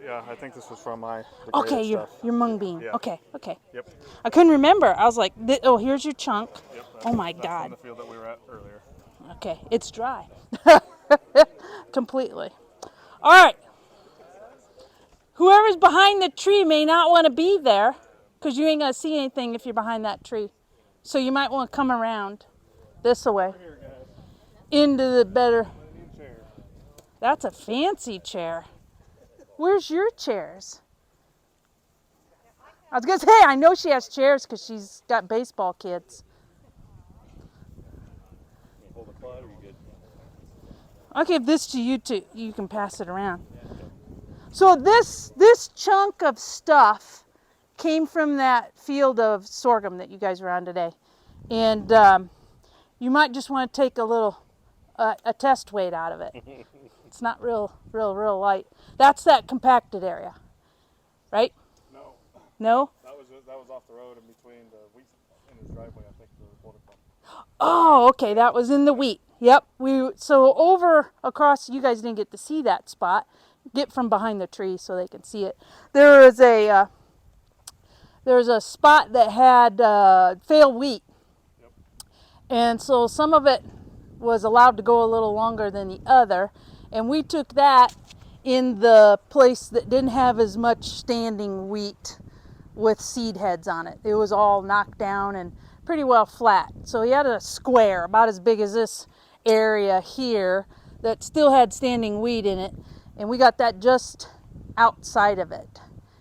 Yeah, I think this was from my Okay, degraded stuff. your mung bean. Yeah. Okay, okay. Yep. I couldn't remember. I was like, oh, here's your chunk. Yep. Oh my That's from God. the field that we were at earlier. Okay, it's dry. Completely. All right. Whoever's behind the tree may not want to be there because you ain't going to see anything if you're behind that tree. So you might want to come around this way Here, guys. into the better. I need a chair. That's a fancy chair. Where's your chairs? I was going to say, I know she has chairs because she's got baseball kids. Hold the quad, or you good? I'll give this to you too. You can pass it around. So this chunk of stuff came from that field of sorghum that you guys were on today. And you might just want to take a little, a test weight out of it. It's not real light. That's that compacted area, right? No. No? That was off the road in between the wheat and his driveway, I think, the water pump. Oh, okay, that was in the wheat. Yep. So over across, you guys didn't get to see that spot. Get from behind the tree so they can see it. There was a spot that had failed wheat. Yep. And so some of it was allowed to go a little longer than the other. And we took that in the place that didn't have as much standing wheat with seed heads on it. It was all knocked down and pretty well flat. So he had a square about as big as this area here that still had standing wheat in it. And we got that just outside of it.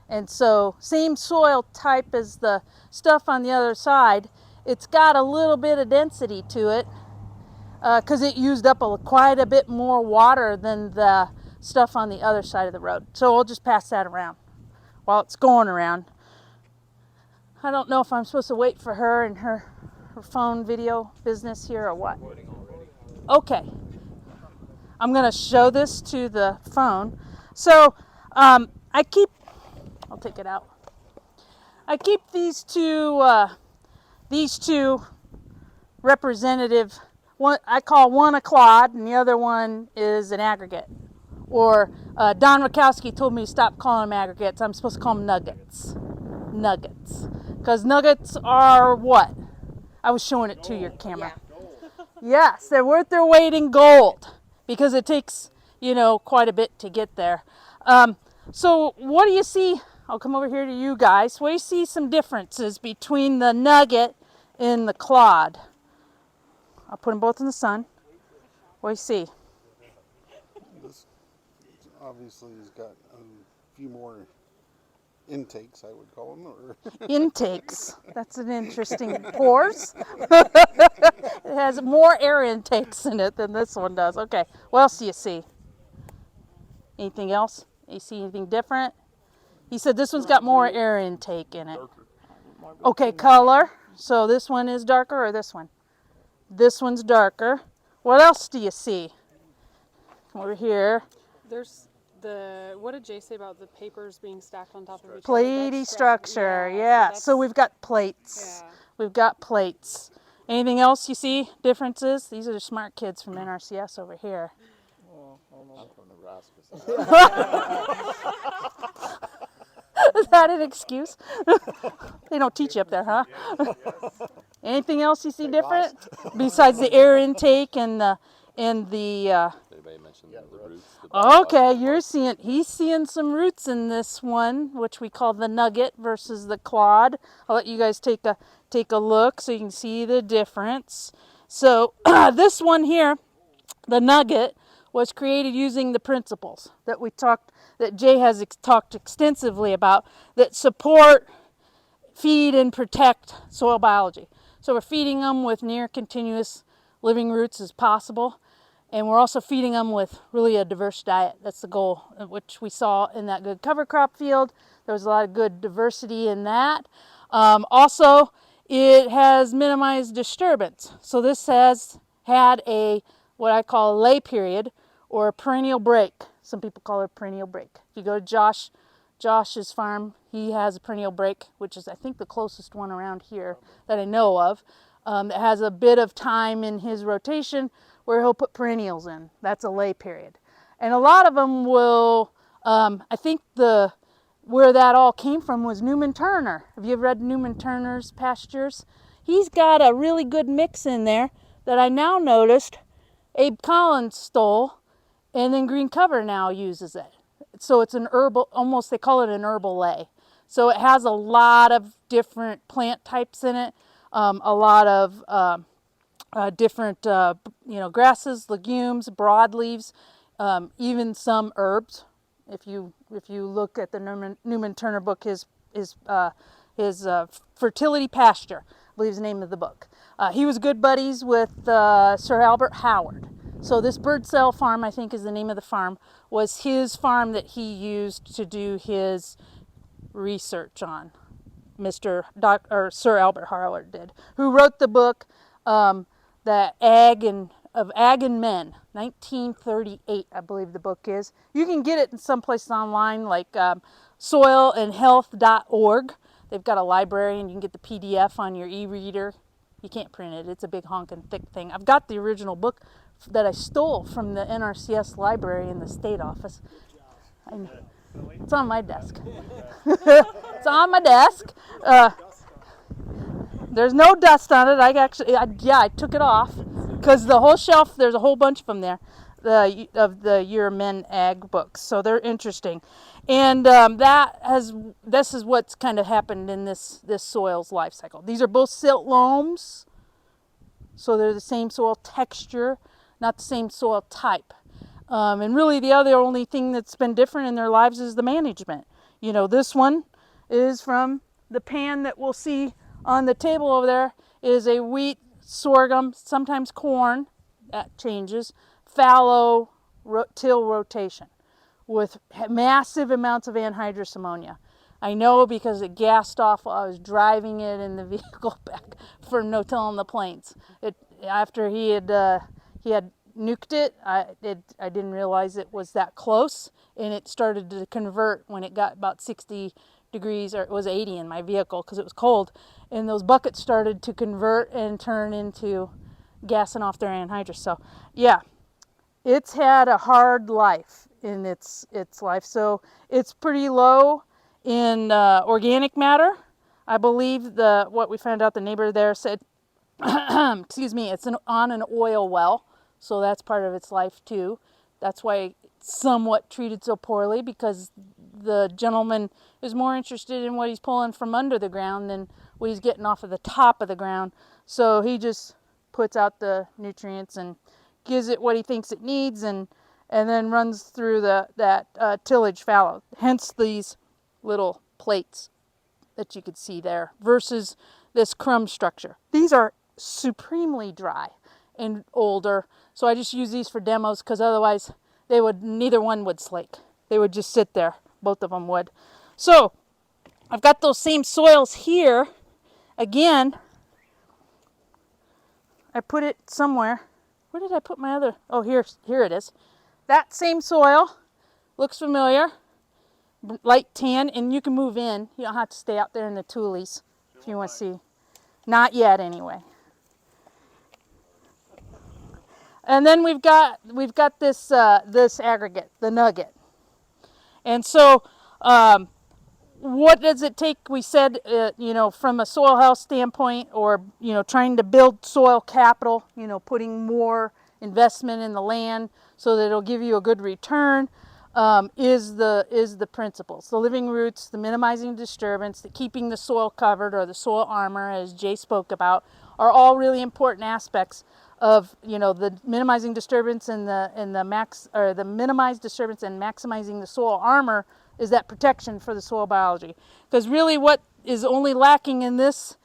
And so same soil type as the stuff on the other side. It's got a little bit of density to it because it used up quite a bit more water than the stuff on the other side of the road. So we'll just pass that around while it's going around. I don't know if I'm supposed to wait for her and her phone video business here or what. Okay. I'm going to show this to the phone. So I'll take it out. I keep these two representative. One I call one a clod, and the other one is an aggregate. Or Don Rakowski told me to stop calling them aggregates. I'm supposed to call them nuggets. Nuggets, because nuggets are what? I was showing it to your camera. Yeah. Yes, they're worth their weight in gold because it takes quite a bit to get there. So what do you see? I'll come over here to you guys. What do you see some differences between the nugget and the clod? I'll put them both in the sun. What do you see? This obviously has got a few more intakes, I would call them. Or Intakes. That's an interesting pores. It has more air intakes in it than this one does. Okay. What else do you see? Anything else? You see anything different? He said this one's got more air intake in it. Okay, color. So this one is darker or this one? This one's darker. What else do you see? Come over here. There's what did Jay say about the papers being stacked on top of each other? Platey structure, yeah. So we've got plates. Yeah. We've got plates. Anything else you see differences? These are the smart kids from NRCS over here. I'm from Nebraska. Is that an excuse? They don't teach you up there, huh? Anything else you see different besides the air intake and the Anybody mentioned the roots? The okay, he's seeing some roots in this one, which we call the nugget versus the clod. I'll let you guys take a look so you can see the difference. So this one here, the nugget, was created using the principles that Jay has talked extensively about that support, feed, and protect soil biology. So we're feeding them with near continuous living roots as possible. And we're also feeding them with really a diverse diet. That's the goal, which we saw in that good cover crop field. There was a lot of good diversity in that. Also, it has minimized disturbance. So this has had what I call a lay period or a perennial break. Some people call it a perennial break. If you go to Josh's farm, he has a perennial break, which is I think the closest one around here that I know of. That has a bit of time in his rotation where he'll put perennials in. That's a lay period. And a lot of them will I think where that all came from was Newman Turner. Have you ever read Newman Turner's Pastures? He's got a really good mix in there that I now noticed Abe Collins stole, and then Green Cover now uses it. So it's an herbal, almost they call it an herbal lay. So it has a lot of different plant types in it, a lot of different grasses, legumes, broadleaves, even some herbs. If you look at the Newman Turner book, his Fertility Pasture, I believe is the name of the book. He was good buddies with Sir Albert Howard. So this Bird Cell Farm, I think is the name of the farm, was his farm that he used to do his research on. Sir Albert Howard did, who wrote the book, the Ag and Men, 1938, I believe the book is. You can get it in some places online, like soilandhealth.org. They've got a library, and you can get the PDF on your e-reader. You can't print it. It's a big honking thick thing. I've got the original book that I stole from the NRCS library in the state office. It's on my desk. It's on my desk. There's no dust on it. I took it off because the whole shelf, there's a whole bunch of them there, of the Year Men Ag books. So they're interesting. And this is what's kind of happened in this soil's life cycle. These are both silt loams, so they're the same soil texture, not the same soil type. And really the only thing that's been different in their lives is the management. This one is from the pan that we'll see on the table over there is a wheat, sorghum, sometimes corn, that changes, fallow till rotation with massive amounts of anhydrous ammonia. I know because it gassed off while I was driving it in the vehicle back from No Till on the Plains. After he had nuked it, I didn't realize it was that close, and it started to convert when it got about 60 degrees, or it was 80 in my vehicle because it was cold, and those buckets started to convert and turn into gassing off their anhydrous. So yeah, it's had a hard life in its life. So it's pretty low in organic matter. I believe what we found out, the neighbor there said, excuse me, it's on an oil well. So that's part of its life too. That's why it's somewhat treated so poorly, because the gentleman is more interested in what he's pulling from under the ground than what he's getting off of the top of the ground. So he just puts out the nutrients and gives it what he thinks it needs, and then runs through that tillage fallow. Hence these little plates that you could see there versus this crumb structure. These are supremely dry and older. So I just use these for demos because otherwise neither one would slake. They would just sit there. Both of them would. So I've got those same soils here. Again, I put it somewhere. Where did I put my other? Oh, here it is. That same soil looks familiar. Light tan, and you can move in. You don't have to stay out there in the tulies if you want to see. Not yet, anyway. And then we've got this aggregate, the nugget. And so, what does it take? We said, from a soil health standpoint, or trying to build soil capital, putting more investment in the land so that it'll give you a good return, is the principles. The living roots, the minimizing disturbance, the keeping the soil covered, or the soil armor, as Jay spoke about, are all really important aspects of the minimizing disturbance and the minimized disturbance and maximizing the soil armor is that protection for the soil biology. Because really what is only lacking in this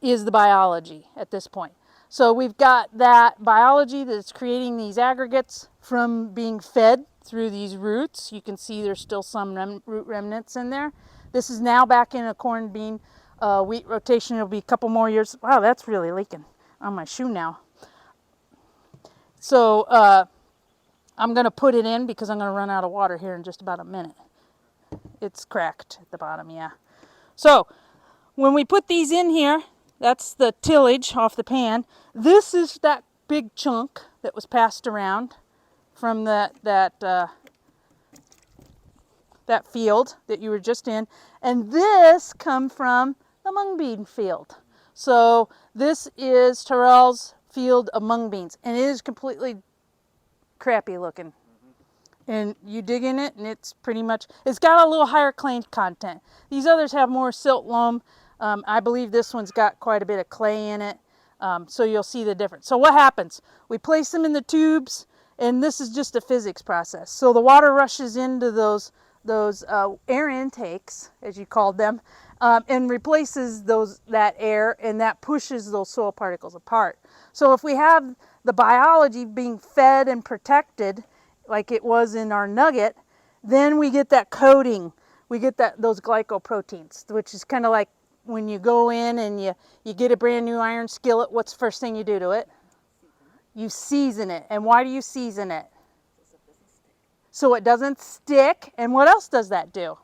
is the biology at this point. So we've got that biology that's creating these aggregates from being fed through these roots. You can see there's still some root remnants in there. This is now back in a corn bean wheat rotation. It'll be a couple more years. Wow, that's really leaking on my shoe now. So I'm going to put it in because I'm going to run out of water here in just about a minute. It's cracked at the bottom, yeah. So when we put these in here, that's the tillage off the pan. This is that big chunk that was passed around from that that field that you were just in, and this come from the mung bean field. So this is Terrell's field of mung beans, and it is completely crappy looking. And you dig in it, and it's pretty much, it's got a little higher clay content. These others have more silt loam. I believe this one's got quite a bit of clay in it, so you'll see the difference. So what happens? We place them in the tubes, and this is just a physics process. So the water rushes into those air intakes, as you called them, and replaces that air, and that pushes those soil particles apart. So if we have the biology being fed and protected, like it was in our nugget, then we get that coating. We get those glycoproteins, which is kind of like when you go in and you get a brand new iron skillet, what's the first thing you do to it? You season it. And why do you season it? So it doesn't stick. And what else does that do?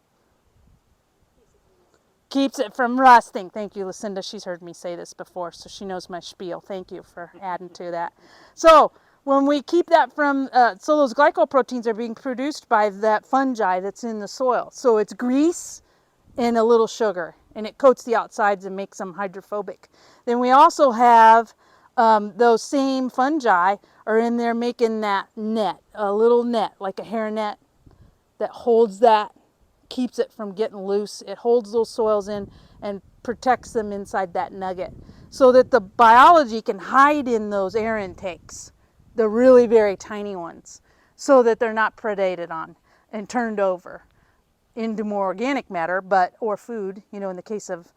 Keeps it from rusting. Thank you, Lucinda. She's heard me say this before, so she knows my spiel. Thank you for adding to that. So when we keep that from, so those glycoproteins are being produced by that fungi that's in the soil. So it's grease and a little sugar, and it coats the outsides and makes them hydrophobic. Then we also have those same fungi are in there making that net, a little net, like a hair net, that holds that, keeps it from getting loose. It holds those soils in and protects them inside that nugget so that the biology can hide in those air intakes, the really very tiny ones, so that they're not predated on and turned over into more organic matter, or food, in the case of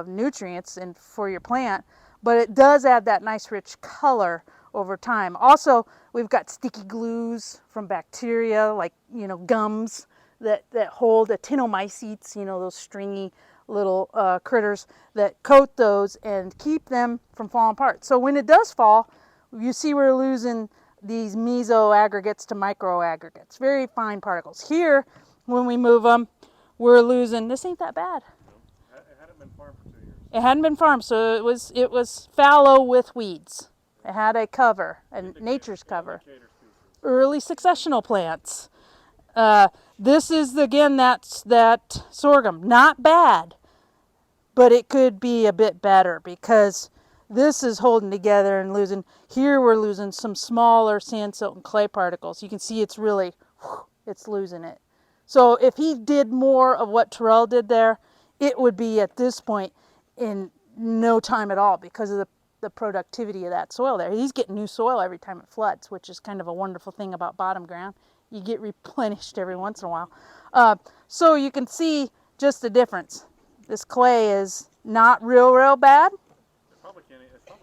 nutrients and for your plant. But it does add that nice rich color over time. Also, we've got sticky glues from bacteria, like gums that hold actinomycetes, those stringy little critters that coat those and keep them from falling apart. So when it does fall, you see we're losing these meso aggregates to micro aggregates, very fine particles. Here, when we move them, we're losing, this ain't that bad. It hadn't been farmed for 2 years. It hadn't been farmed, so it was fallow with weeds. It had a cover, a nature's cover. Early successional plants. This is, again, that sorghum. Not bad, but it could be a bit better because this is holding together and losing. Here we're losing some smaller sand, silt, and clay particles. You can see it's really, it's losing it. So if he did more of what Terrell did there, it would be at this point in no time at all because of the productivity of that soil there. He's getting new soil every time it floods, which is kind of a wonderful thing about bottom ground. You get replenished every once in a while. So you can see just the difference. This clay is not real bad. It's probably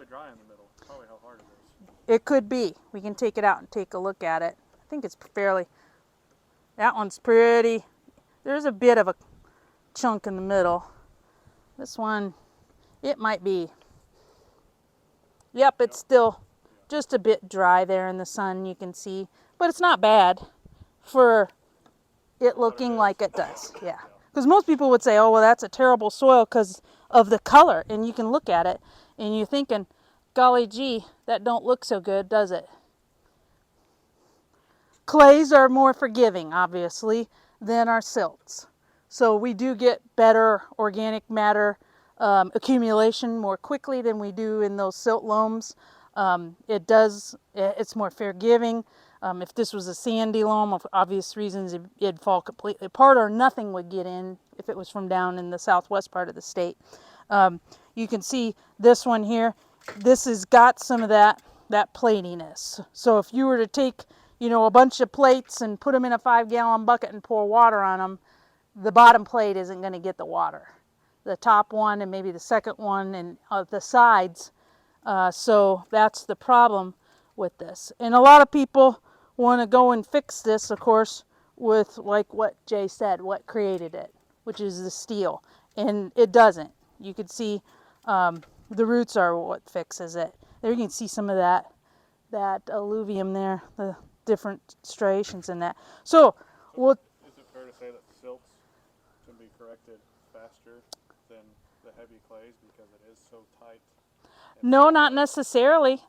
dry in the middle. It's probably how hard it is. It could be. We can take it out and take a look at it. I think it's fairly, that one's pretty, there's a bit of a chunk in the middle. This one, it might be, yep, it's still just a bit dry there in the sun, you can see. But it's not bad for it looking like it does, yeah. Because most people would say, oh, well, that's a terrible soil because of the color. And you can look at it and you're thinking, golly gee, that don't look so good, does it? Clays are more forgiving, obviously, than our silts. So we do get better organic matter accumulation more quickly than we do in those silt loams. It's more forgiving. If this was a sandy loam, of obvious reasons, it'd fall completely apart or nothing would get in if it was from down in the southwest part of the state. You can see this one here. This has got some of that platiness. So if you were to take, a bunch of plates and put them in a 5-gallon bucket and pour water on them, the bottom plate isn't going to get the water. The top one and maybe the second one and the sides. So that's the problem with this. And a lot of people want to go and fix this, of course, with like what Jay said, what created it, which is the steel. And it doesn't. You can see the roots are what fixes it. There you can see some of that alluvium there, the different striations in that. So is it fair to say that silts can be corrected faster than the heavy clays because it is so tight? No, not necessarily.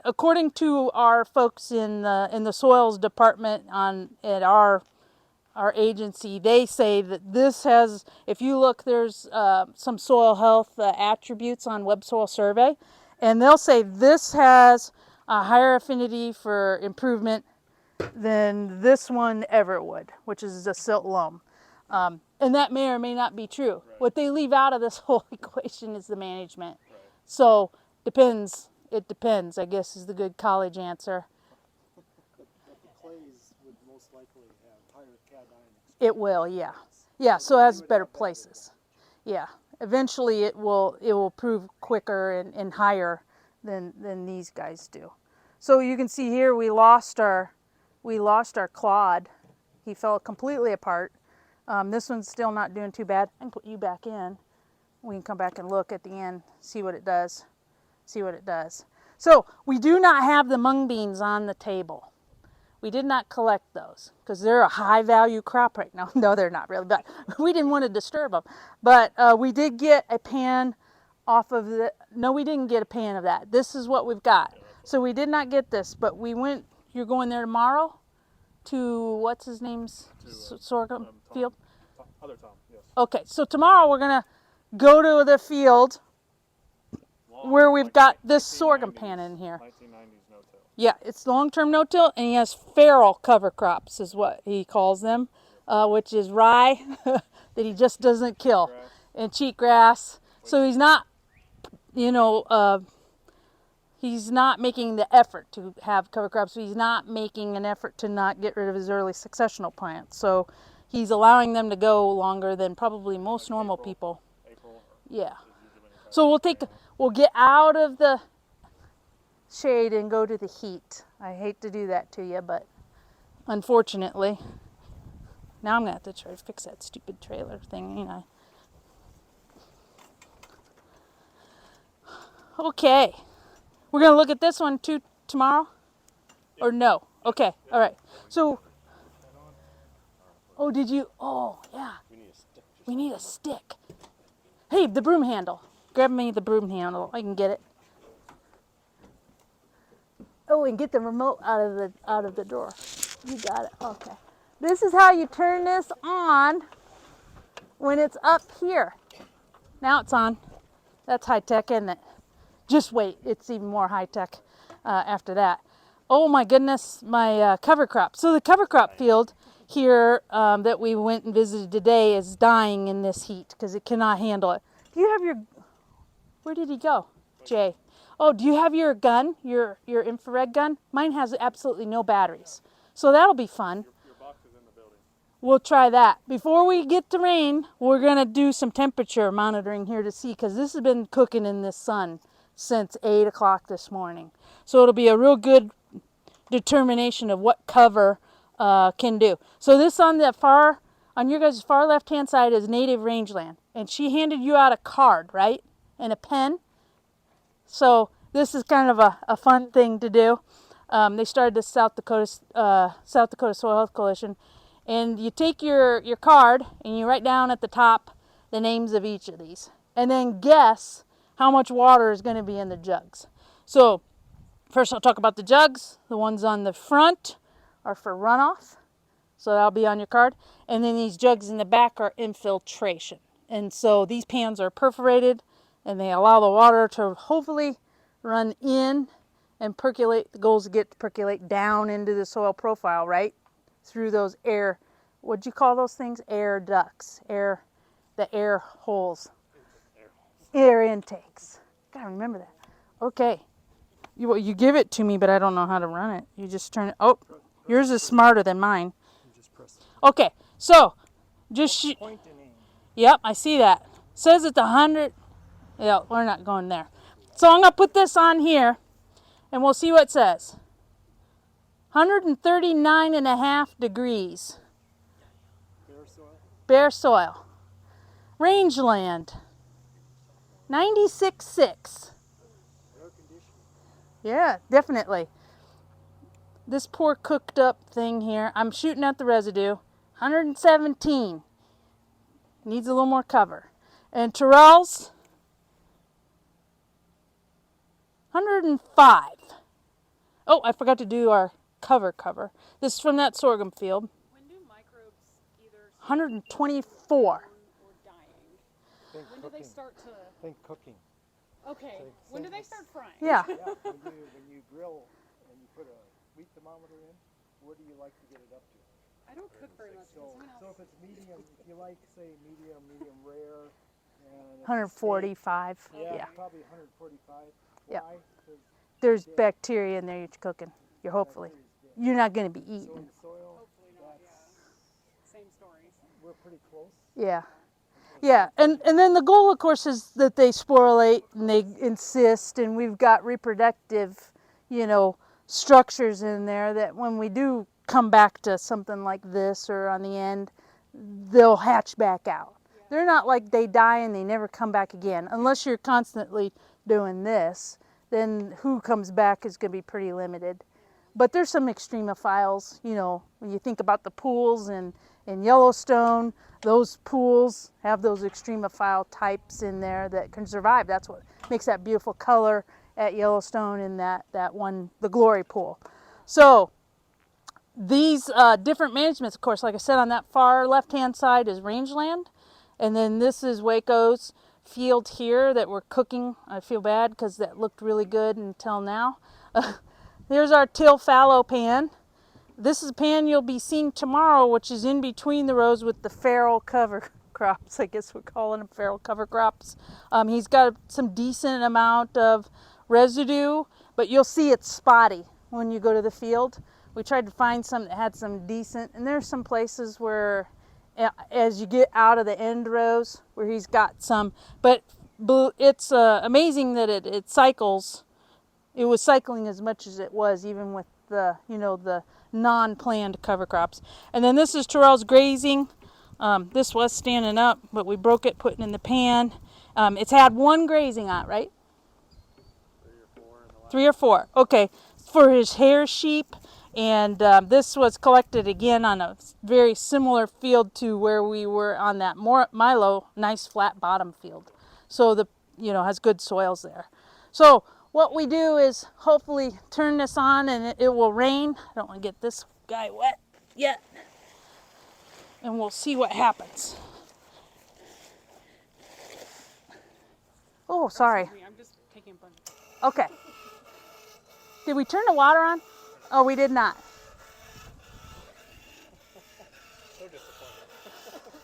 According to our folks in the soils department at our our agency, they say that this has, if you look, there's some soil health attributes on Web Soil Survey, and they'll say this has a higher affinity for improvement than this one ever would, which is a silt loam. And that may or may not be true. Right. What they leave out of this whole equation is the management. Right. So, depends. It depends, I guess, is the good college answer. But the clays would most likely have higher cation. It will, yeah. Yeah, so it has better places. Yeah. Eventually it will prove quicker and higher than these guys do. So you can see here we lost our clod. He fell completely apart. This one's still not doing too bad. I can put you back in. We can come back and look at the end, see what it does. See what it does. So we do not have the mung beans on the table. We did not collect those because they're a high value crop right now. No, they're not really, but we didn't want to disturb them. But we did get a pan off of the, no, we didn't get a pan of that. This is what we've got. So we did not get this, but we went, you're going there tomorrow to, what's his name's sorghum Tom, field? Other Tom, yes. Okay, so tomorrow we're going to go to the field where we've got this sorghum pan in here. 1990s no-till. Yeah, it's long-term no-till, and he has feral cover crops is what he calls them, which is rye that he just doesn't kill, Grass. and cheatgrass. So he's not, he's not making the effort to have cover crops. So he's not making an effort to not get rid of his early successional plants. So he's allowing them to go longer than probably most normal April. people. April. Yeah. Is usually when you So we'll get out of the shade and go to the heat. I hate to do that to you, but unfortunately, now I'm gonna have to try to fix that stupid trailer thing, ain't I? Okay, we're gonna look at this one too tomorrow, or no? Okay, all right. So, oh, did you? Oh, yeah. We need a stick. We need a stick. Hey, the broom handle. Grab me the broom handle. I can get it. Oh, and get the remote out of the drawer. You got it. Okay. This is how you turn this on when it's up here. Now it's on. That's high tech, isn't it? Just wait. It's even more high tech after that. Oh my goodness, my cover crop. So the cover crop field here that we went and visited today is dying in this heat because it cannot handle it. Do you have your, where did he go, Jay? Oh, do you have your gun, your infrared gun? Mine has absolutely no batteries. So that'll be fun. Your box is in the building. We'll try that. Before we get to rain, we're going to do some temperature monitoring here to see, because this has been cooking in this sun since 8 o'clock this morning. So it'll be a real good determination of what cover can do. So this on your guys' far left-hand side is native rangeland. And she handed you out a card, right? And a pen. So this is kind of a fun thing to do. They started the South Dakota Soil Health Coalition. And you take your card and you write down at the top the names of each of these. And then guess how much water is going to be in the jugs. So first I'll talk about the jugs. The ones on the front are for runoff. So that'll be on your card. And then these jugs in the back are infiltration. And so these pans are perforated and they allow the water to hopefully run in and percolate. The goal is to get to percolate down into the soil profile, right? Through those air, what'd you call those things? Air ducts, the air holes. Air intakes. Gotta remember that. Okay. You give it to me, but I don't know how to run it. You just turn it. Oh, yours is smarter than mine. Okay, so just Point and aim. Yep, I see that. Says it's 100. Yeah, we're not going there. So I'm gonna put this on here, and we'll see what it says. 139.5 degrees. Bare soil. Bare soil. Rangeland. 96.6. Air conditioning. Yeah, definitely. This poor cooked up thing here, I'm shooting at the residue. 117. Needs a little more cover. And Terrell's 105. Oh, I forgot to do our cover. This is from that sorghum field. When do microbes 124. Or dying. When do they start to? Think cooking. Okay. When do they start frying? Yeah. Yeah, when you grill and you put a wheat thermometer in, where do you like to get it up to? I don't cook very much. So if it's medium, if you like, say, medium rare, and it's 145. steak, yeah, Yeah. probably 145. Yeah. Why? 'Cause There's bacteria in there you're cooking. You're hopefully. You're not going to be so in eating. the soil, Hopefully not. Yeah. Same story. we're pretty close. Yeah. Yeah, and then the goal, of course, is that they sporulate and they insist, and we've got reproductive, structures in there that when we do come back to something like this or on the end, they'll hatch back out. They're not like they die and they never come back again. Unless you're constantly doing this, then who comes back is going to be pretty limited. But there's some extremophiles, when you think about the pools in Yellowstone, those pools have those extremophile types in there that can survive. That's what makes that beautiful color at Yellowstone in that one, the Glory Pool. So these different managements, of course, like I said, on that far left-hand side is rangeland. And then this is Waco's field here that we're cooking. I feel bad because that looked really good until now. Here's our till fallow pan. This is a pan you'll be seeing tomorrow, which is in between the rows with the farrow cover crops. I guess we're calling them farrow cover crops. He's got some decent amount of residue, but you'll see it's spotty when you go to the field. We tried to find some that had some decent, and there's some places where as you get out of the end rows where he's got some, but it's amazing that it cycles. It was cycling as much as it was, even with the non-planned cover crops. And then this is Terrell's grazing. This was standing up, but we broke it putting in the pan. It's had one grazing on it, right? 3 or 4. Okay, for his hair sheep. And this was collected again on a very similar field to where we were on that Milo, nice flat bottom field. So has good soils there. So what we do is hopefully turn this on and it will rain. I don't want to get this guy wet yet. And we'll see what happens. Oh, sorry. I'm just taking a bunch. Okay. Did we turn the water on? Oh, we did not.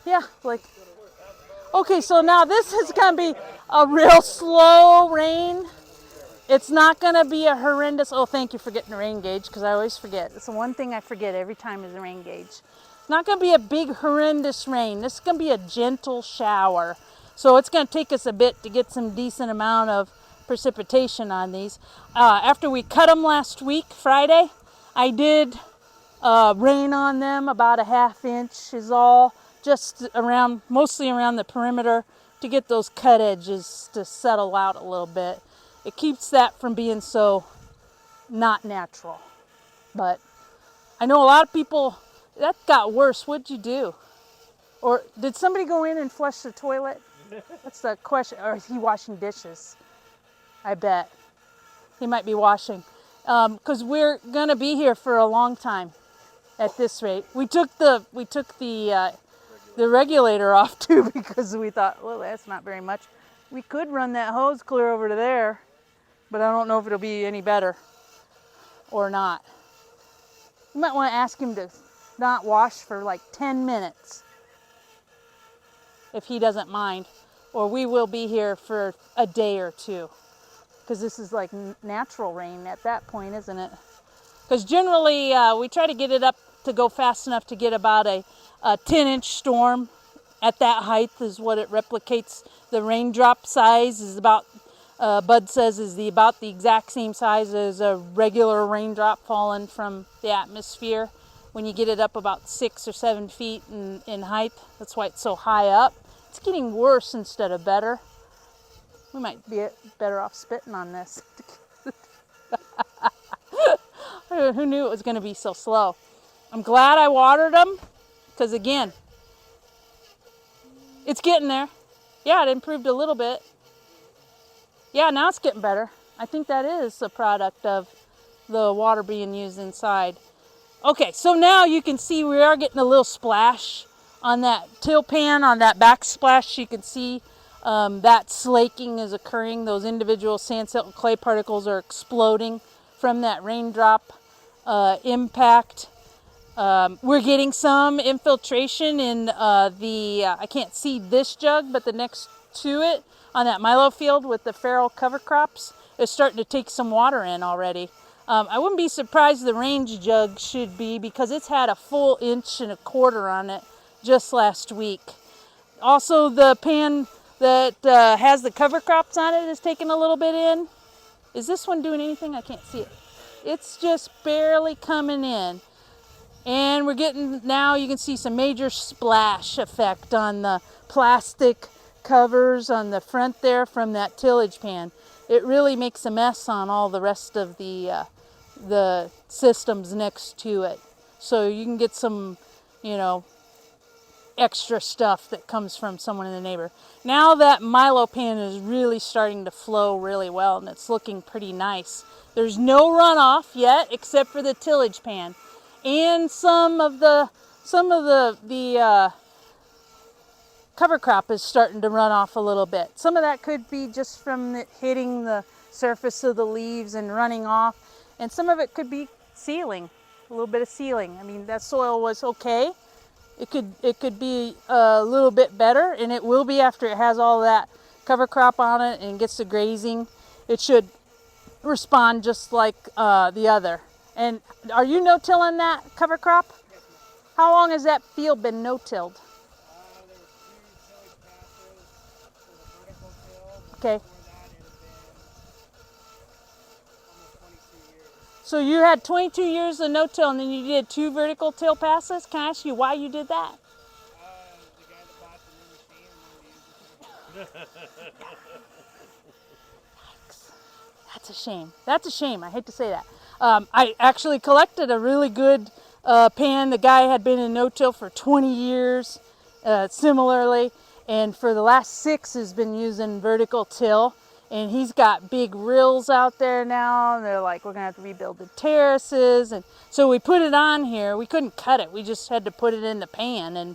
Yeah, okay, so now this is going to be a real slow rain. It's not going to be a horrendous, thank you for getting the rain gauge, because I always forget. It's the one thing I forget every time is the rain gauge. It's not going to be a big horrendous rain. This is going to be a gentle shower. So it's going to take us a bit to get some decent amount of precipitation on these. After we cut them last week, Friday, I did rain on them. About a ½ inch is all, just mostly around the perimeter to get those cut edges to settle out a little bit. It keeps that from being so not natural. But I know a lot of people, that got worse. What'd you do? Or did somebody go in and flush the toilet? That's the question. Or is he washing dishes? I bet. He might be washing. Because we're going to be here for a long time at this rate. We took the regulator off too because we thought, well, that's not very much. We could run that hose clear over to there, but I don't know if it'll be any better or not. You might want to ask him to not wash for like 10 minutes if he doesn't mind, or we will be here for a day or two because this is like natural rain at that point, isn't it? Because generally we try to get it up to go fast enough to get about a 10-inch storm. At that height is what it replicates. The raindrop size is about, Bud says, is about the exact same size as a regular raindrop falling from the atmosphere. When you get it up about 6 or 7 feet in height, that's why it's so high up. It's getting worse instead of better. We might be better off spitting on this. Who knew it was going to be so slow? I'm glad I watered them because, again, it's getting there. Yeah, it improved a little bit. Yeah, now it's getting better. I think that is a product of the water being used inside. Okay, so now you can see we are getting a little splash on that till pan, on that backsplash, you can see that slaking is occurring. Those individual sand, silt, and clay particles are exploding from that raindrop impact. We're getting some infiltration in I can't see this jug, but the next to it on that milo field with the feral cover crops is starting to take some water in already. I wouldn't be surprised the range jug should be, because it's had a full 1.25 inches on it just last week. Also, the pan that has the cover crops on it is taking a little bit in. Is this one doing anything? I can't see it. It's just barely coming in. And we're getting, now you can see some major splash effect on the plastic covers on the front there from that tillage pan. It really makes a mess on all the rest of the systems next to it. So you can get some, you know, extra stuff that comes from someone in the neighbor. Now that milo pan is really starting to flow really well, and it's looking pretty nice. There's no runoff yet except for the tillage pan. And some of the cover crop is starting to run off a little bit. Some of that could be just from it hitting the surface of the leaves and running off, and some of it could be sealing, a little bit of sealing. I mean, that soil was okay. It could be a little bit better, and it will be after it has all that cover crop on it and gets to grazing. It should respond just like the other. And are you no-tilling that cover crop? How long has that field been no-tilled? There was 2 tillage passes with a vertical till. But Okay. before that, it had been almost 22 years. So you had 22 years of no-till, and then you did 2 vertical till passes. Can I ask you why you did that? The guy that bought the new machine wanted to use it for That's a shame. That's a shame. I hate to say that. I actually collected a really good pan. The guy had been in no-till for 20 years, similarly, and for the last 6 has been using vertical till. And he's got big rills out there now. And they're like, we're gonna have to rebuild the terraces, and so we put it on here. We couldn't cut it. We just had to put it in the pan, and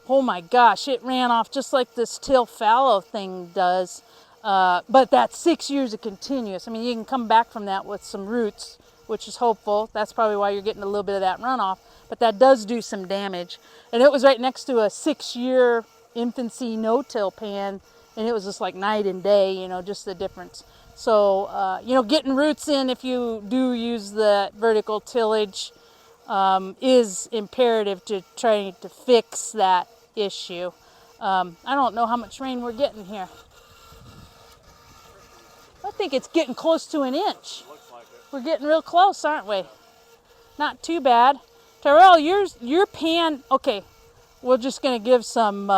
oh my gosh, it ran off just like this till fallow thing does. But that's 6 years of continuous. I mean, you can come back from that with some roots, which is hopeful. That's probably why you're getting a little bit of that runoff. But that does do some damage. And it was right next to a 6-year infancy no-till pan, and it was just like night and day, you know, just the difference. So, you know, getting roots in if you do use the vertical tillage is imperative to try to fix that issue. I don't know how much rain we're getting here. I think it's getting close to 1 inch. Looks like it. We're getting real close, aren't we? Not too bad. Tyrell, your pan, okay, we're just going to give some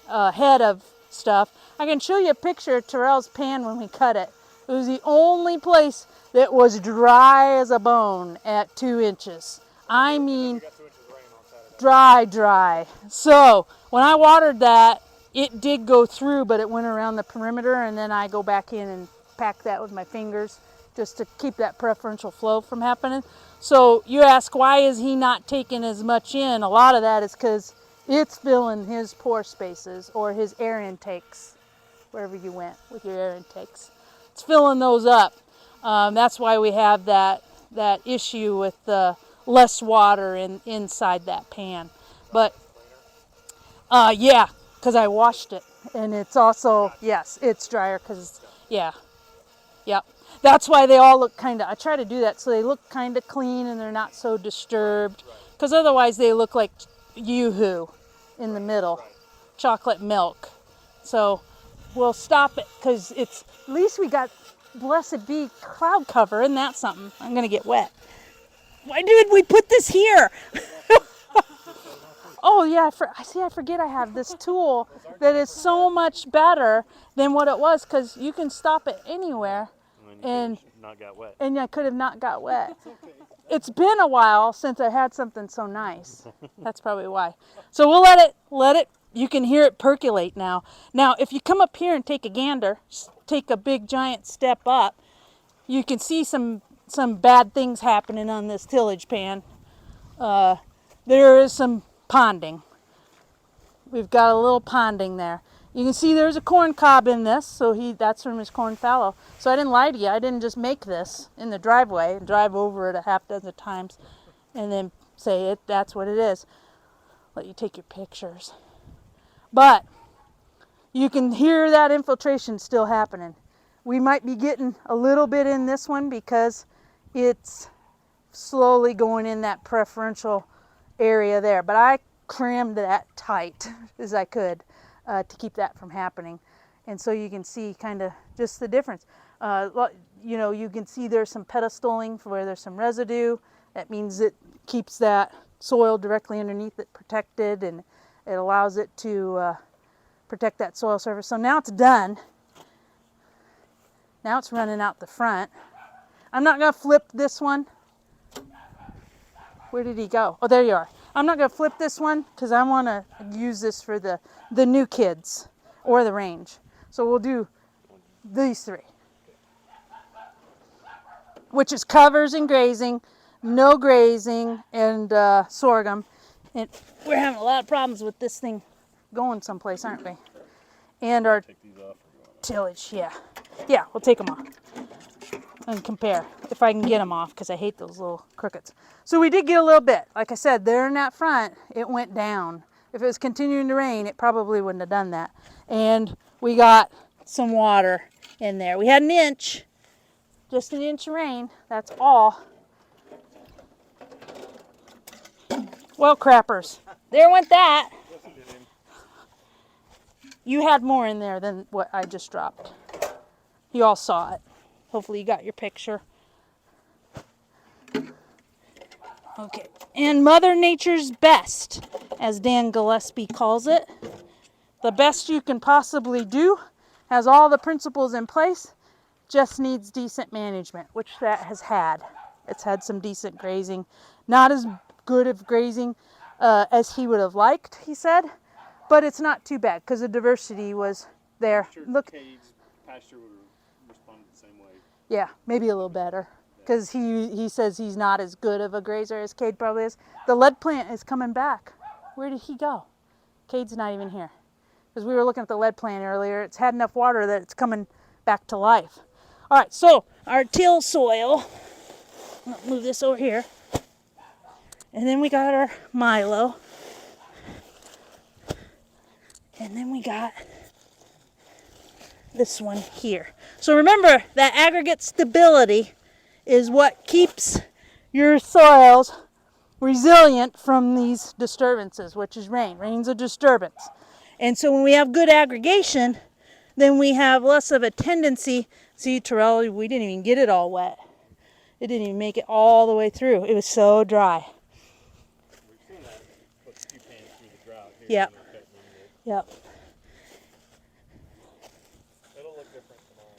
head of stuff. I can show you a picture of Tyrell's pan when we cut it. It was the only place that was dry as a bone at 2 inches. I mean, We got 2 inches of rain on Saturday. dry. So when I watered that, it did go through, but it went around the perimeter, and then I go back in and pack that with my fingers just to keep that preferential flow from happening. So you ask, why is he not taking as much in? A lot of that is because it's filling his pore spaces or his air intakes, wherever you went with your air intakes. It's filling those up. That's why we have that issue with the less water inside that pan. But yeah, because I washed it, and it's also, yes, it's drier because, yeah. Yep. That's why they all look kind of, I try to do that so they look kind of clean and they're not so disturbed. Because otherwise they look like yoo-hoo in the middle. Chocolate milk. So we'll stop it because it's, at least we got, blessed be, cloud cover. Isn't that something? I'm going to get wet. Why did we put this here? Oh yeah, I forget I have this tool that is so much better than what it was, because you can stop it anywhere. And Not got wet. and I could have not got wet. It's been a while since I had something so nice. That's probably why. So we'll let it, you can hear it percolate now. Now, if you come up here and take a gander, take a big giant step up, you can see some bad things happening on this tillage pan. There is some ponding. we've got a little ponding there. You can see there's a corn cob in this, so that's from his corn fallow. So I didn't lie to you. I didn't just make this in the driveway and drive over it a half dozen times and then say that's what it is. Let you take your pictures. But you can hear that infiltration still happening. We might be getting a little bit in this one because it's slowly going in that preferential area there. But I crammed that tight as I could to keep that from happening. And so you can see kind of just the difference. You know, you can see there's some pedestaling where there's some residue. That means it keeps that soil directly underneath it protected, and it allows it to protect that soil surface. So now it's done. Now it's running out the front. I'm not going to flip this one. Where did he go? Oh, there you are. I'm not going to flip this one because I want to use this for the new kids or the range. So we'll do these three, which is covers and grazing, no grazing, and sorghum. And we're having a lot of problems with this thing going someplace, aren't we? And our tillage, yeah. Yeah, we'll take them off and compare if I can get them off because I hate those little crickets. So we did get a little bit. Like I said, there in that front, it went down. If it was continuing to rain, it probably wouldn't have done that. And we got some water in there. We had an inch, just an inch of rain. That's all. Well, crappers, there went that. You had more in there than what I just dropped. You all saw it. Hopefully you got your picture. Okay, and Mother Nature's best, as Dan Gillespie calls it. The best you can possibly do, has all the principles in place, just needs decent management, which that has had. It's had some decent grazing. Not as good of grazing as he would have liked, he said, but it's not too bad because the diversity was there. Look, Cade's pasture would have responded the same way. yeah, maybe a little better because he says he's not as good of a grazer as Cade probably is. The lead plant is coming back. Where did he go? Cade's not even here because we were looking at the lead plant earlier. It's had enough water that it's coming back to life. All right, so our till soil, I'll move this over here. And then we got our Milo. And then we got this one here. So remember that aggregate stability is what keeps your soils resilient from these disturbances, which is rain. Rain's a disturbance. And so when we have good aggregation, then we have less of a tendency. See, Terrell, we didn't even get it all wet. It didn't even make it all the way through. It was so dry. We've seen that put a few pans through the drought here. Yep. Yep. It'll look different tomorrow.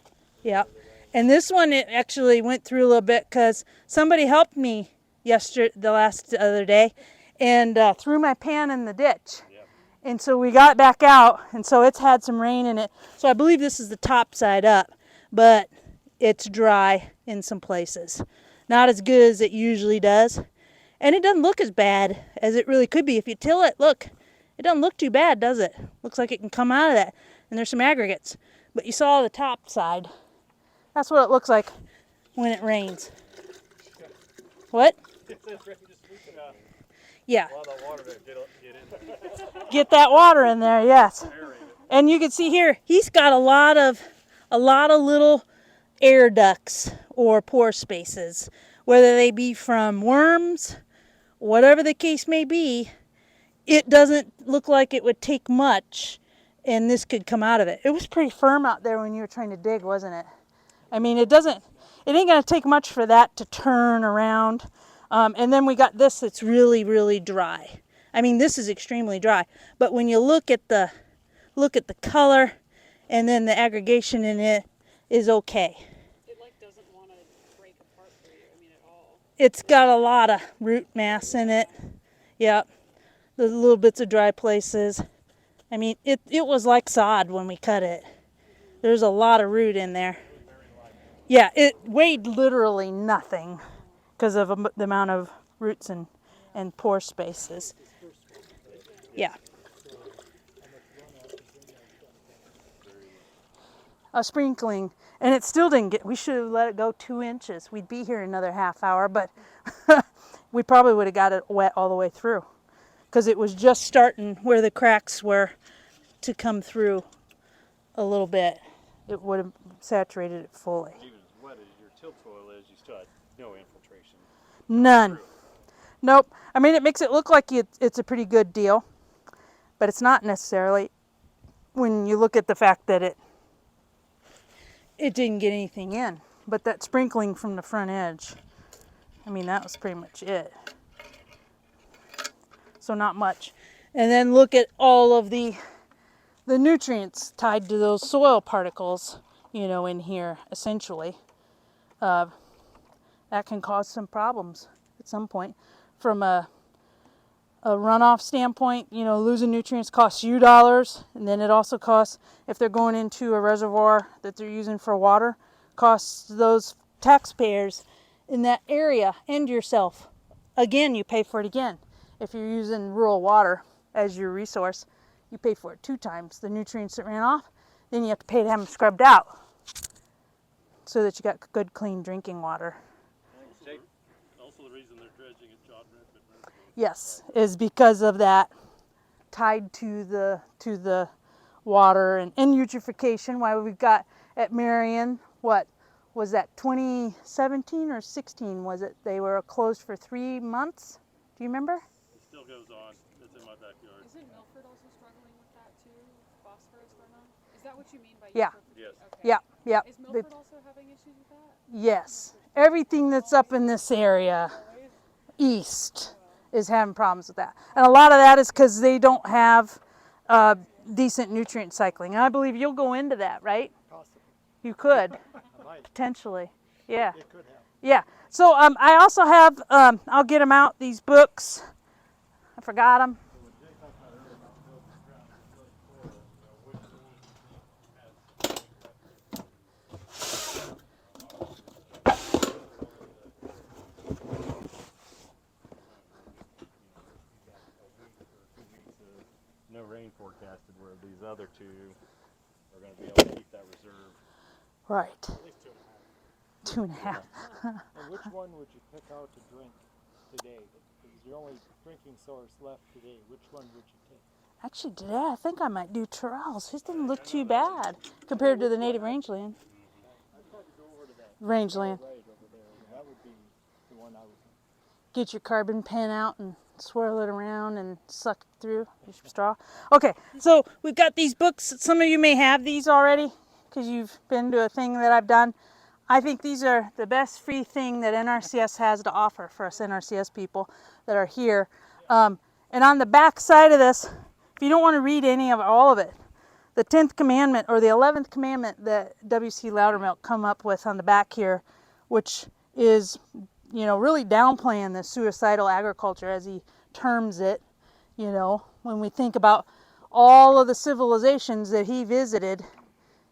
Yep. And this one, it actually went through a little bit because somebody helped me the other day and threw my pan in the ditch. Yep. And so we got back out, and so it's had some rain in it. So I believe this is the top side up, but it's dry in some places. Not as good as it usually does. And it doesn't look as bad as it really could be. If you till it, look, it doesn't look too bad, does it? Looks like it can come out of that. And there's some aggregates. But you saw the top side. That's what it looks like when it rains. What? Yeah. A lot of water to get in. Get that water in there, yes. And you can see here, he's got a lot of little air ducts or pore spaces, whether they be from worms, whatever the case may be. It doesn't look like it would take much, and this could come out of it. It was pretty firm out there when you were trying to dig, wasn't it? I mean, it ain't going to take much for that to turn around. And then we got this that's really, really dry. I mean, this is extremely dry. But when you look at the color and then the aggregation in it is okay. It like doesn't want to break apart for you. I mean, at all. It's got a lot of root mass in it. Yep. The little bits of dry places. I mean, it was like sod when we cut it. There's a lot of root in there. Yeah, it weighed literally nothing because of the amount of roots and pore spaces. Yeah. sprinkling, and it still didn't get. We should have let it go 2 inches. We'd be here another half hour, but we probably would have got it wet all the way through, because it was just starting where the cracks were to come through a little bit. It would have saturated it fully. Even as wet as your tilt soil is, you still had no infiltration. None. Nope. I mean, it makes it look like it's a pretty good deal, but it's not necessarily when you look at the fact that it didn't get anything in. But that sprinkling from the front edge, I mean, that was pretty much it. So not much. And then look at all of the nutrients tied to those soil particles, you know, in here, essentially. That can cause some problems at some point. From a runoff standpoint, you know, losing nutrients costs you dollars, and then it also costs, if they're going into a reservoir that they're using for water, costs those taxpayers in that area and yourself. Again, you pay for it again. If you're using rural water as your resource, you pay for it 2 times. The nutrients that ran off, then you have to pay to have them scrubbed out so that you got good, clean drinking water. Also the reason they're dredging at John Redmond Reservoir. Yes, is because of that tied to the water and eutrophication. Why we've got at Marion, what was that, 2017 or 16 was it? They were closed for 3 months. Do you remember? It still goes on. It's in my backyard. Isn't Milford also struggling with that too? Phosphorus runoff? Is that what you mean by Yeah. Yes. Okay. Yeah, yeah. Is Milford also having issues with that? Yes. Everything that's up in this area east is having problems with that. And a lot of that is because they don't have decent nutrient cycling. And I believe you'll go into that, right? Possibly. You could, I might. potentially. Yeah. It could happen. Yeah. So I also have, I'll get them out, these books. I forgot them. No rain forecasted, where these other 2 are going to be able to keep that reserve. Right. At least 2.5. 2.5. And which one would you pick out to drink today? Because your only drinking source left today. Which one would you take? Actually, today I think I might do Terrell's. His didn't look too bad compared to the native rangeland. I'd probably go over to that Rangeland. right over there. That would be the one I would. Get your carbon pen out and swirl it around and suck it through. Use your straw. Okay, so we've got these books. Some of you may have these already because you've been to a thing that I've done. I think these are the best free thing that NRCS has to offer for us NRCS people that are here. And on the back side of this, if you don't want to read any of all of it, the 10th commandment or the 11th commandment that W.C. Loudermilk come up with on the back here, which is, you know, really downplaying the suicidal agriculture as he terms it. You know, when we think about all of the civilizations that he visited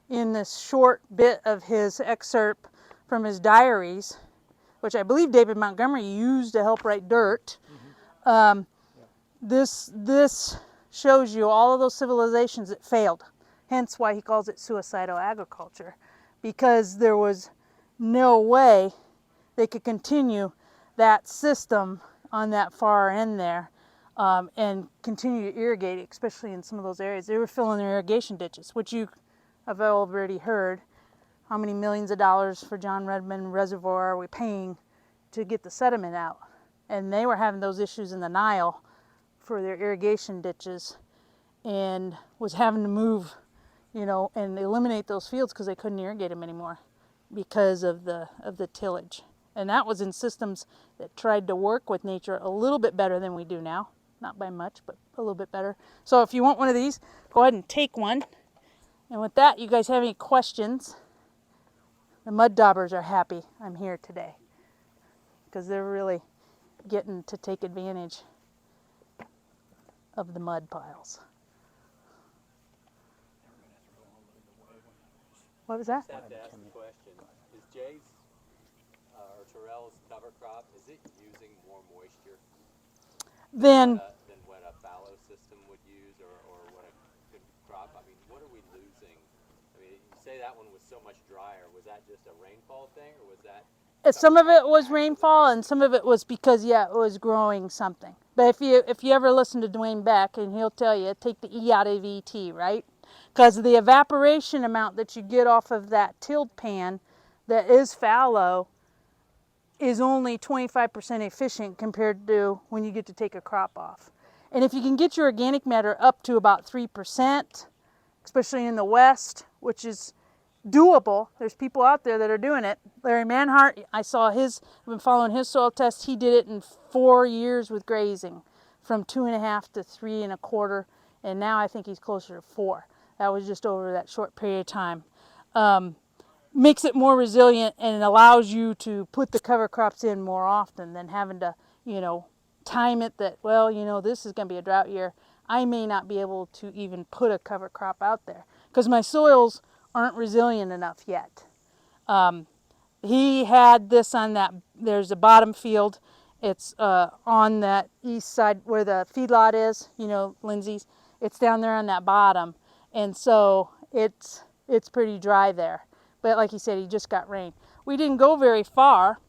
in this short bit of his excerpt from his diaries, which I believe David Montgomery used to help write Dirt. This shows you all of those civilizations that failed. Hence why he calls it suicidal agriculture, because there was no way they could continue that system on that far end there and continue to irrigate, especially in some of those areas. They were filling their irrigation ditches, which you have already heard. How many millions of dollars for John Redmond Reservoir are we paying to get the sediment out? And they were having those issues in the Nile for their irrigation ditches and was having to move, you know, and eliminate those fields because they couldn't irrigate them anymore because of the tillage. And that was in systems that tried to work with nature a little bit better than we do now. Not by much, but a little bit better. So if you want one of these, go ahead and take one. And with that, you guys have any questions? The mud daubers are happy I'm here today because they're really getting to take advantage of the mud piles. What was that? I have to ask the question. Is Jay's or Terrell's cover crop, is it using more moisture Then than what a fallow system would use or what a good crop? I mean, what are we losing? I mean, you say that one was so much drier, was that just a rainfall thing, or was that? Some of it was rainfall, and some of it was because it was growing something. But if you ever listen to Dwayne Beck, and he'll tell you, take the E out of ET, right? Because the evaporation amount that you get off of that tilled pan that is fallow is only 25% efficient compared to when you get to take a crop off. And if you can get your organic matter up to about 3%, especially in the West, which is doable. There's people out there that are doing it. Larry Manhart, I've been following his soil test. He did it in 4 years with grazing, from 2.5 to 3.25, and now I think he's closer to 4. That was just over that short period of time. Makes it more resilient, and it allows you to put the cover crops in more often than having to, time it that, this is going to be a drought year. I may not be able to even put a cover crop out there because my soils aren't resilient enough yet. He had this on that, there's a bottom field. It's on that east side where the feedlot is, Lindsay's. It's down there on that bottom. And so it's pretty dry there. But like he said, he just got rain. We didn't go very far,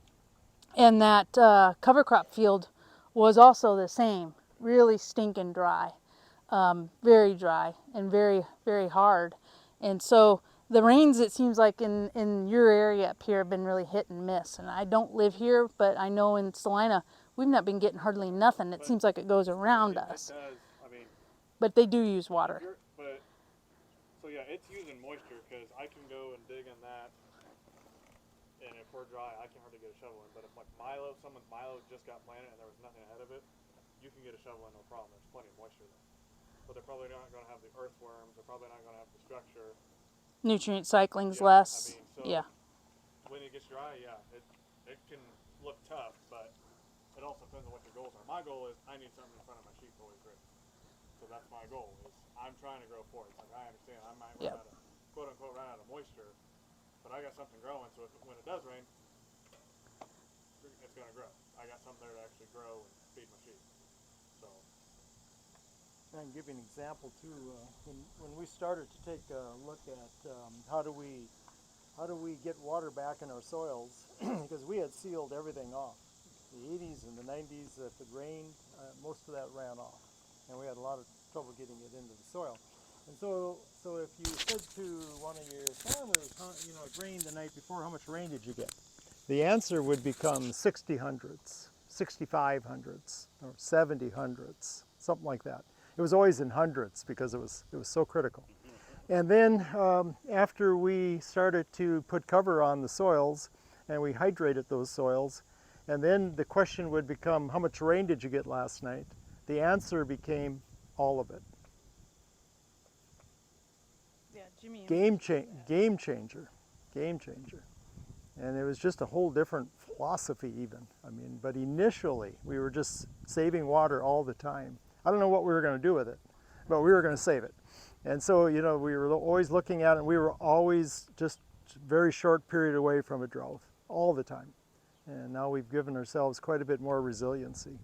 and that cover crop field was also the same. Really stinking dry. Very dry and very, very hard. And so the rains, it seems like in your area up here, have been really hit and miss. And I don't live here, but I know in Salina, we've not been getting hardly nothing. It seems like it goes around us. It does. I mean, But they do use water. So yeah, it's using moisture because I can go and dig in that, and if we're dry, I can hardly get a shovel in. But if like Milo just got planted and there was nothing ahead of it, you can get a shovel in no problem. There's plenty of moisture there. But they're probably not going to have the earthworms. They're probably not going to have the structure. Nutrient cycling's Yeah, less. When it gets dry, it can look tough, but it also depends on what your goals are. My goal is I need something in front of my sheep always great. So that's my goal. Is I'm trying to grow forward. It's like I understand I might run out of, quote unquote, run out of moisture, but I got something growing. So when it does rain, it's going to grow. I got something there to actually grow and feed my sheep. So. I can give you an example too. When we started to take a look at how do we get water back in our soils, because we had sealed everything off. The 80s and the 90s, if it rained, most of that ran off, and we had a lot of trouble getting it into the soil. And so if you said to one of your farmers, it rained the night before, how much rain did you get? The answer would become 60 hundredths, 65 hundredths, or 70 hundredths, something like that. It was always in hundredths because it was so critical. And then after we started to put cover on the soils and we hydrated those soils, and then the question would become, how much rain did you get last night? The answer became all of it. Yeah, Jimmy. Game changer. And it was just a whole different philosophy even. I mean, but initially we were just saving water all the time. I don't know what we were going to do with it, but we were going to save it. And so, we were always looking at it, and we were always just very short period away from a drought, all the time. And now we've given ourselves quite a bit more resiliency.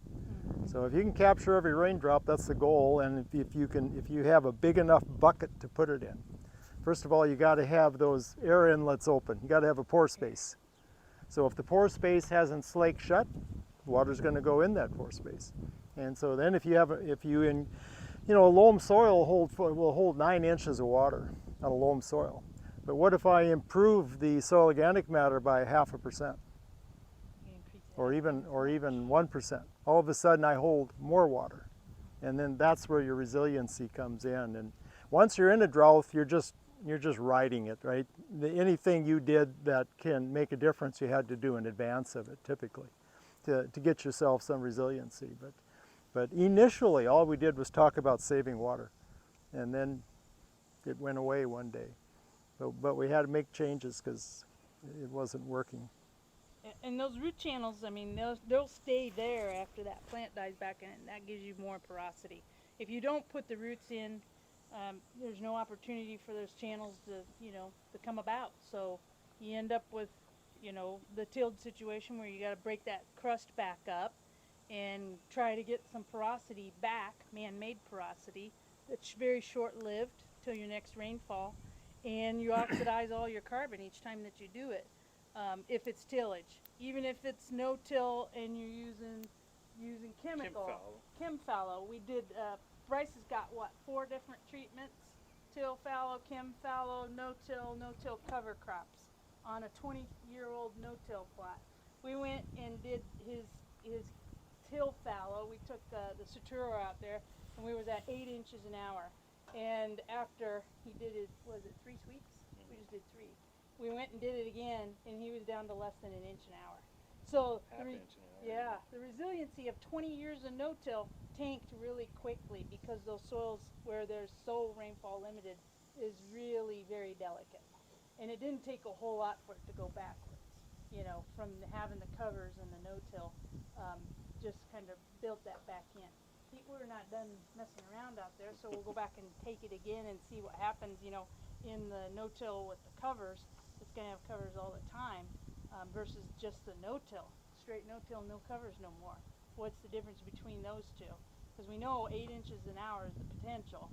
So if you can capture every raindrop, that's the goal. And if you have a big enough bucket to put it in. First of all, you got to have those air inlets open. You got to have a pore space. So if the pore space hasn't slaked shut, water's going to go in that pore space. And so then a loam soil will hold 9 inches of water on a loam soil. But what if I improve the soil organic matter by 0.5%? Or even 1%. All of a sudden I hold more water. And then that's where your resiliency comes in. And once you're in a drought, you're just riding it, right? Anything you did that can make a difference, you had to do in advance of it, typically, to get yourself some resiliency. But initially, all we did was talk about saving water, and then it went away one day. But we had to make changes because it wasn't working. And those root channels, I mean, they'll stay there after that plant dies back, and that gives you more porosity. If you don't put the roots in, there's no opportunity for those channels to come about. So you end up with, the tilled situation where you got to break that crust back up and try to get some porosity back, man-made porosity. It's very short-lived till your next rainfall, and you oxidize all your carbon each time that you do it. If it's tillage, even if it's no-till and you're using chemical, chem fallow. We did. Bryce has got what, 4 different treatments: till fallow, chem fallow, no-till cover crops on a 20-year-old no-till plot. We went and did his till fallow. We took the Saturo out there, and we was at 8 inches an hour. And after he did his, was it 3 sweeps? We just did 3. We went and did it again, and he was down to less than 1 inch an hour. So Half inch an hour. yeah, the resiliency of 20 years of no-till tanked really quickly because those soils where they're so rainfall limited is really very delicate. And it didn't take a whole lot for it to go backwards, you know, from having the covers and the no-till, just kind of built that back in. We're not done messing around out there, so we'll go back and take it again and see what happens, you know, in the no-till with the covers. It's going to have covers all the time versus just the no-till. Straight no-till, no covers no more. What's the difference between those two? Because we know 8 inches an hour is the potential.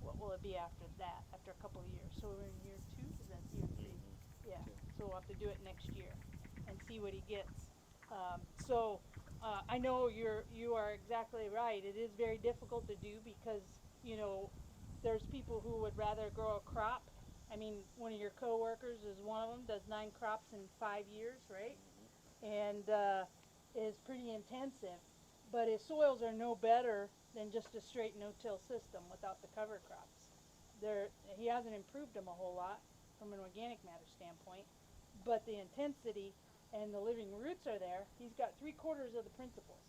What will it be after that, after a couple of years? So we're in year 2? Is that year 3? Yeah, so we'll have to do it next year and see what he gets. I know you are exactly right. It is very difficult to do because, you know, there's people who would rather grow a crop. I mean, one of your coworkers is one of them, does 9 crops in 5 years, right? And is pretty intensive. But his soils are no better than just a straight no-till system without the cover crops. He hasn't improved them a whole lot from an organic matter standpoint, but the intensity and the living roots are there. He's got 3/4 of the principles.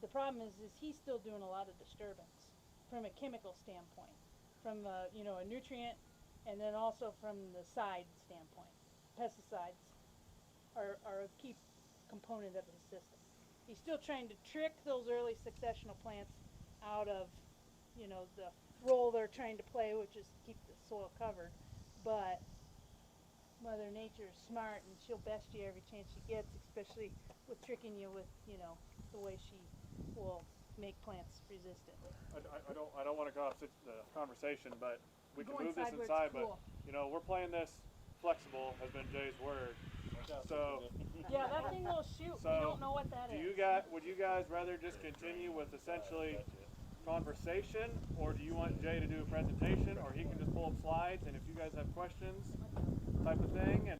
The problem is he's still doing a lot of disturbance from a chemical standpoint, from a nutrient, and then also from the side standpoint. Pesticides are a key component of his system. He's still trying to trick those early successional plants out of, the role they're trying to play, which is keep the soil covered. But Mother Nature is smart, and she'll best you every chance she gets, especially with tricking you with, the way she will make plants resistant. I don't want to go off the conversation, but we can move this Inside where it's inside. cool. But we're playing this flexible, has been Jay's word. So Yeah, that thing will shoot. So, We don't know what that is. would you guys rather just continue with essentially conversation, or do you want Jay to do a presentation, or he can just pull up slides, and if you guys have questions, type of thing, and